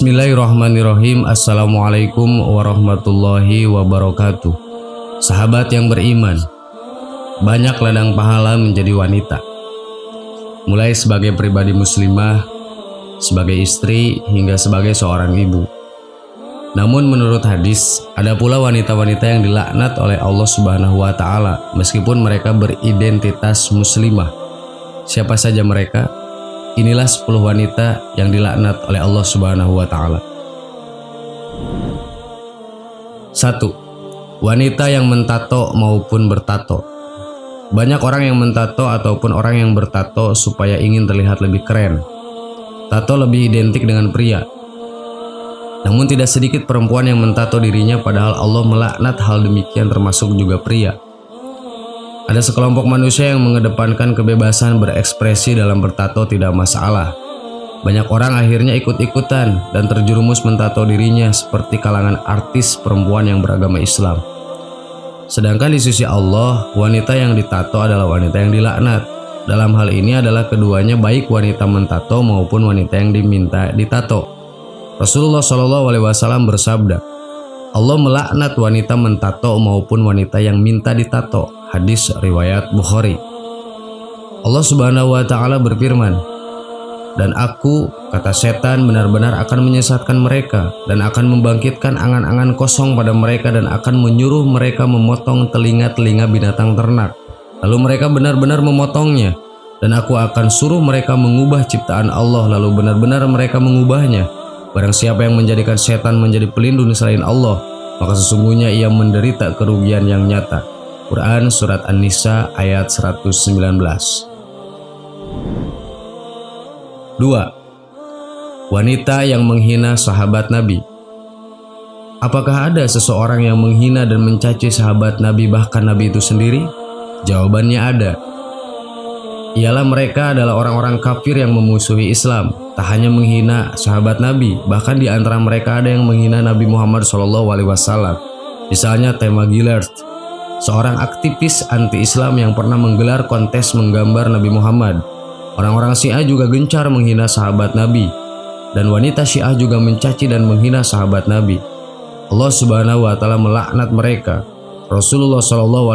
Bismillahirrahmanirrahim. Assalamualaikum warahmatullahi wabarakatuh. Sahabat yang beriman, banyak ladang pahala menjadi wanita, mulai sebagai pribadi muslimah, sebagai istri, hingga sebagai seorang ibu. Namun menurut hadis, ada pula wanita-wanita yang dilaknat oleh Allah Subhanahu wa Ta'ala meskipun mereka beridentitas muslimah. Siapa saja mereka? Inilah 10 wanita yang dilaknat oleh Allah Subhanahu wa Ta'ala. 1. Wanita yang mentato maupun bertato. Banyak orang yang mentato ataupun orang yang bertato supaya ingin terlihat lebih keren. Tato lebih identik dengan pria. Namun tidak sedikit perempuan yang mentato dirinya, padahal Allah melaknat hal demikian, termasuk juga pria. Ada sekelompok manusia yang mengedepankan kebebasan berekspresi dalam bertato tidak masalah. Banyak orang akhirnya ikut-ikutan dan terjerumus mentato dirinya seperti kalangan artis perempuan yang beragama Islam. Sedangkan di sisi Allah, wanita yang ditato adalah wanita yang dilaknat. Dalam hal ini adalah keduanya, baik wanita mentato maupun wanita yang diminta ditato. Rasulullah SAW bersabda, Allah melaknat wanita mentato maupun wanita yang minta ditato. Hadis riwayat Bukhari. Allah Subhanahu wa Ta'ala berfirman, dan aku, kata setan, benar-benar akan menyesatkan mereka dan akan membangkitkan angan-angan kosong pada mereka dan akan menyuruh mereka memotong telinga-telinga binatang ternak. Lalu mereka benar-benar memotongnya, dan aku akan suruh mereka mengubah ciptaan Allah, lalu benar-benar mereka mengubahnya. Barang siapa yang menjadikan setan menjadi pelindung selain Allah, maka sesungguhnya ia menderita kerugian yang nyata. Quran Surat An-Nisa ayat 119. 2. Wanita yang menghina sahabat Nabi. Apakah ada seseorang yang menghina dan mencaci sahabat Nabi, bahkan Nabi itu sendiri? Jawabannya ada. Ialah mereka adalah orang-orang kafir yang memusuhi Islam. Tak hanya menghina sahabat Nabi, bahkan di antara mereka ada yang menghina Nabi Muhammad SAW. Misalnya Tema Gillard, seorang aktivis anti-Islam yang pernah menggelar kontes menggambar Nabi Muhammad. Orang-orang Syiah juga gencar menghina sahabat Nabi, dan wanita Syiah juga mencaci dan menghina sahabat Nabi. Allah Subhanahu wa Ta'ala melaknat mereka. Rasulullah SAW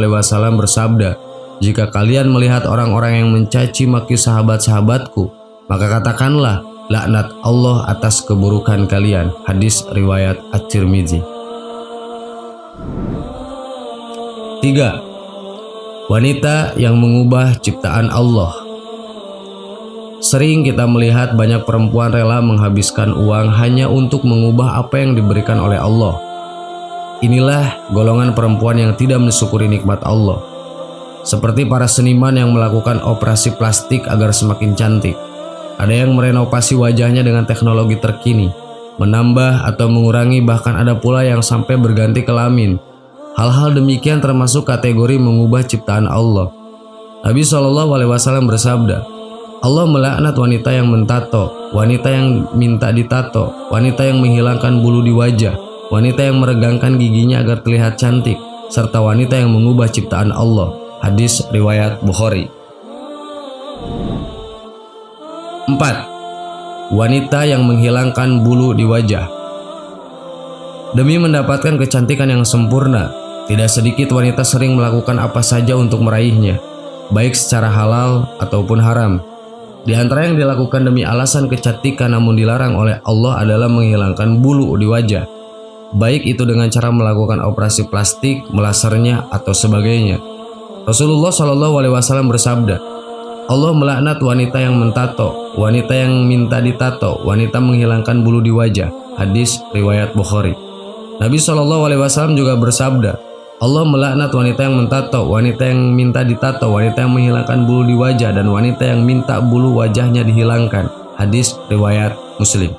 bersabda, jika kalian melihat orang-orang yang mencaci maki sahabat-sahabatku, maka katakanlah, laknat Allah atas keburukan kalian. Hadis riwayat At-Tirmidzi. 3. Wanita yang mengubah ciptaan Allah. Sering kita melihat banyak perempuan rela menghabiskan uang hanya untuk mengubah apa yang diberikan oleh Allah. Inilah golongan perempuan yang tidak mensyukuri nikmat Allah. Seperti para seniman yang melakukan operasi plastik agar semakin cantik. Ada yang merenovasi wajahnya dengan teknologi terkini, menambah atau mengurangi, bahkan ada pula yang sampai berganti kelamin. Hal-hal demikian termasuk kategori mengubah ciptaan Allah. Nabi SAW bersabda, Allah melaknat wanita yang mentato, wanita yang minta ditato, wanita yang menghilangkan bulu di wajah, wanita yang meregangkan giginya agar terlihat cantik, serta wanita yang mengubah ciptaan Allah. Hadis riwayat Bukhari. 4. Wanita yang menghilangkan bulu di wajah. Demi mendapatkan kecantikan yang sempurna, tidak sedikit wanita sering melakukan apa saja untuk meraihnya, baik secara halal ataupun haram. Di antara yang dilakukan demi alasan kecantikan namun dilarang oleh Allah adalah menghilangkan bulu di wajah, baik itu dengan cara melakukan operasi plastik, melasernya, atau sebagainya. Rasulullah SAW bersabda, Allah melaknat wanita yang mentato, wanita yang minta ditato, wanita menghilangkan bulu di wajah. Hadis riwayat Bukhari. Nabi SAW juga bersabda, Allah melaknat wanita yang mentato, wanita yang minta ditato, wanita yang menghilangkan bulu di wajah, dan wanita yang minta bulu wajahnya dihilangkan. Hadis riwayat Muslim.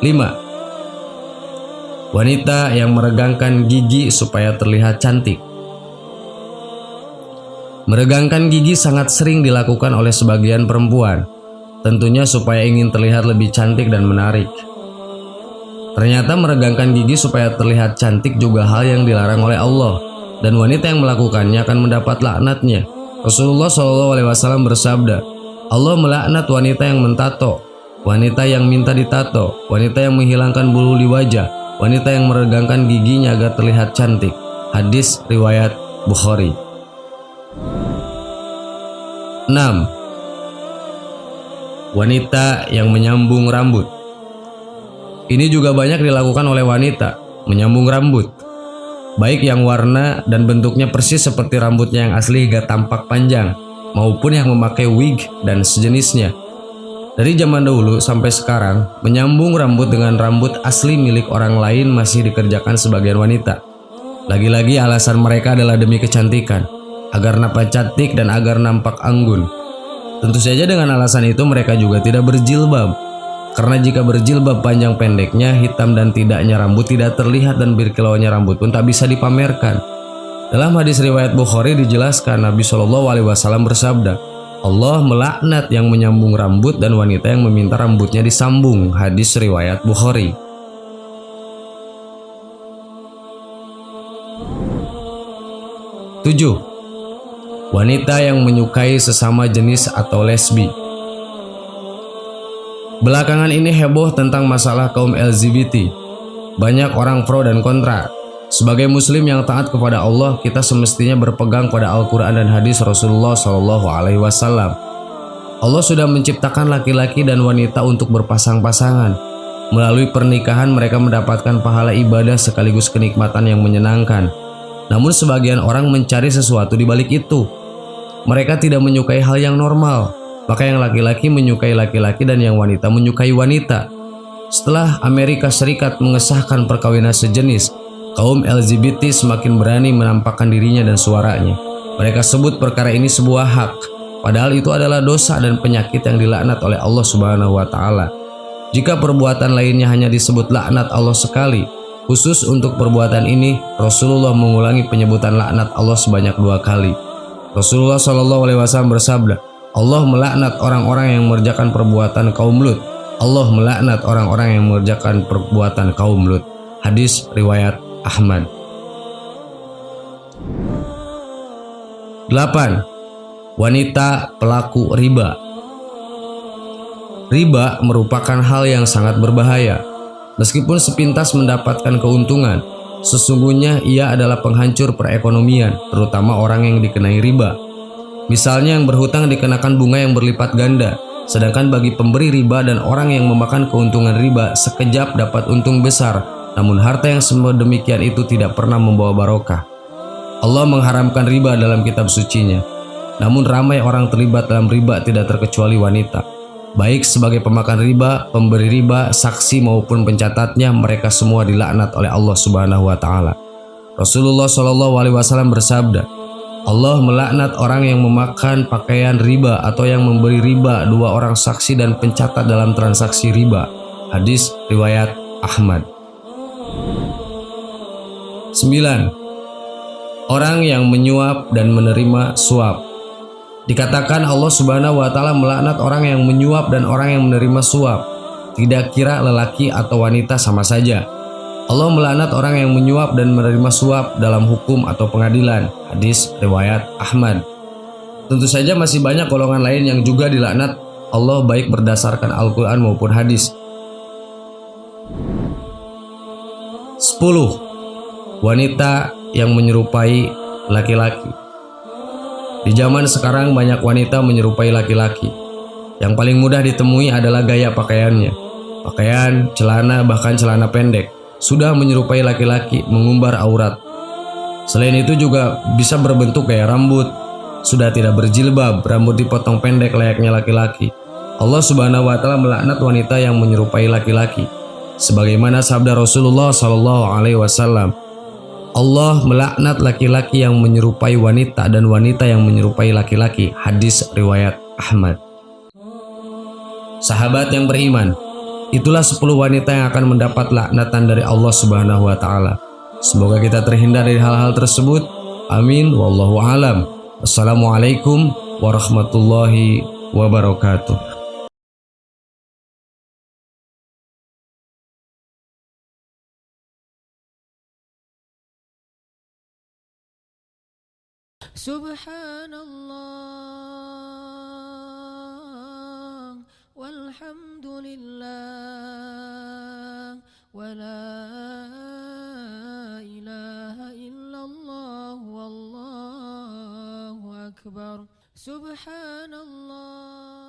5. Wanita yang meregangkan gigi supaya terlihat cantik. Meregangkan gigi sangat sering dilakukan oleh sebagian perempuan, tentunya supaya ingin terlihat lebih cantik dan menarik. Ternyata meregangkan gigi supaya terlihat cantik juga hal yang dilarang oleh Allah, dan wanita yang melakukannya akan mendapat laknatnya. Rasulullah SAW bersabda, Allah melaknat wanita yang mentato, wanita yang minta ditato, wanita yang menghilangkan bulu di wajah, wanita yang meregangkan giginya agar terlihat cantik. Hadis riwayat Bukhari. 6. Wanita yang menyambung rambut. Ini juga banyak dilakukan oleh wanita, menyambung rambut. Baik yang warna dan bentuknya persis seperti rambutnya yang asli hingga tampak panjang, maupun yang memakai wig dan sejenisnya. Dari zaman dahulu sampai sekarang, menyambung rambut dengan rambut asli milik orang lain masih dikerjakan sebagian wanita. Lagi-lagi alasan mereka adalah demi kecantikan, agar nampak cantik dan agar nampak anggun. Tentu saja dengan alasan itu mereka juga tidak berjilbab. Karena jika berjilbab panjang pendeknya, hitam dan tidaknya rambut tidak terlihat dan berkilauannya rambut pun tak bisa dipamerkan. Dalam hadis riwayat Bukhari dijelaskan Nabi Shallallahu Alaihi Wasallam bersabda, Allah melaknat yang menyambung rambut dan wanita yang meminta rambutnya disambung. Hadis riwayat Bukhari. 7. Wanita yang menyukai sesama jenis atau lesbi. Belakangan ini heboh tentang masalah kaum LGBT. Banyak orang pro dan kontra. Sebagai muslim yang taat kepada Allah, kita semestinya berpegang pada Al-Quran dan hadis Rasulullah Shallallahu Alaihi Wasallam. Allah sudah menciptakan laki-laki dan wanita untuk berpasang-pasangan. Melalui pernikahan mereka mendapatkan pahala ibadah sekaligus kenikmatan yang menyenangkan. Namun sebagian orang mencari sesuatu di balik itu. Mereka tidak menyukai hal yang normal, maka yang laki-laki menyukai laki-laki dan yang wanita menyukai wanita. Setelah Amerika Serikat mengesahkan perkawinan sejenis, kaum LGBT semakin berani menampakkan dirinya dan suaranya. Mereka sebut perkara ini sebuah hak, padahal itu adalah dosa dan penyakit yang dilaknat oleh Allah Subhanahu wa Ta'ala. Jika perbuatan lainnya hanya disebut laknat Allah sekali, khusus untuk perbuatan ini Rasulullah mengulangi penyebutan laknat Allah sebanyak 2 kali. Rasulullah Shallallahu Alaihi Wasallam bersabda, Allah melaknat orang-orang yang mengerjakan perbuatan kaum Lut. Allah melaknat orang-orang yang mengerjakan perbuatan kaum Lut. Hadis riwayat Ahmad. 8. Wanita pelaku riba. Riba merupakan hal yang sangat berbahaya. Meskipun sepintas mendapatkan keuntungan, sesungguhnya ia adalah penghancur perekonomian, terutama orang yang dikenai riba. Misalnya yang berhutang dikenakan bunga yang berlipat ganda, sedangkan bagi pemberi riba dan orang yang memakan keuntungan riba sekejap dapat untung besar, namun harta yang sedemikian itu tidak pernah membawa barokah. Allah mengharamkan riba dalam kitab sucinya, namun ramai orang terlibat dalam riba tidak terkecuali wanita. Baik sebagai pemakan riba, pemberi riba, saksi maupun pencatatnya, mereka semua dilaknat oleh Allah Subhanahu wa Ta'ala. Rasulullah Shallallahu Alaihi Wasallam bersabda, Allah melaknat orang yang memakan pakaian riba atau yang memberi riba 2 orang saksi dan pencatat dalam transaksi riba. Hadis riwayat Ahmad. 9. Orang yang menyuap dan menerima suap. Dikatakan Allah Subhanahu wa Ta'ala melaknat orang yang menyuap dan orang yang menerima suap. Tidak kira lelaki atau wanita sama saja. Allah melaknat orang yang menyuap dan menerima suap dalam hukum atau pengadilan. Hadis riwayat Ahmad. Tentu saja masih banyak golongan lain yang juga dilaknat Allah baik berdasarkan Al-Quran maupun hadis. 10. Wanita yang menyerupai laki-laki. Di zaman sekarang banyak wanita menyerupai laki-laki. Yang paling mudah ditemui adalah gaya pakaiannya. Pakaian, celana, bahkan celana pendek sudah menyerupai laki-laki, mengumbar aurat. Selain itu juga bisa berbentuk kayak rambut. Sudah tidak berjilbab, rambut dipotong pendek layaknya laki-laki. Allah Subhanahu wa Ta'ala melaknat wanita yang menyerupai laki-laki. Sebagaimana sabda Rasulullah Shallallahu Alaihi Wasallam, Allah melaknat laki-laki yang menyerupai wanita dan wanita yang menyerupai laki-laki. Hadis riwayat Ahmad. Sahabat yang beriman, itulah 10 wanita yang akan mendapat laknatan dari Allah Subhanahu wa Ta'ala. Semoga kita terhindar dari hal-hal tersebut. Amin. Wallahu alam. Wassalamualaikum warahmatullahi wabarakatuh. Subhanallah walhamdulillah wa la ilaha illallah wallahu akbar. Subhanallah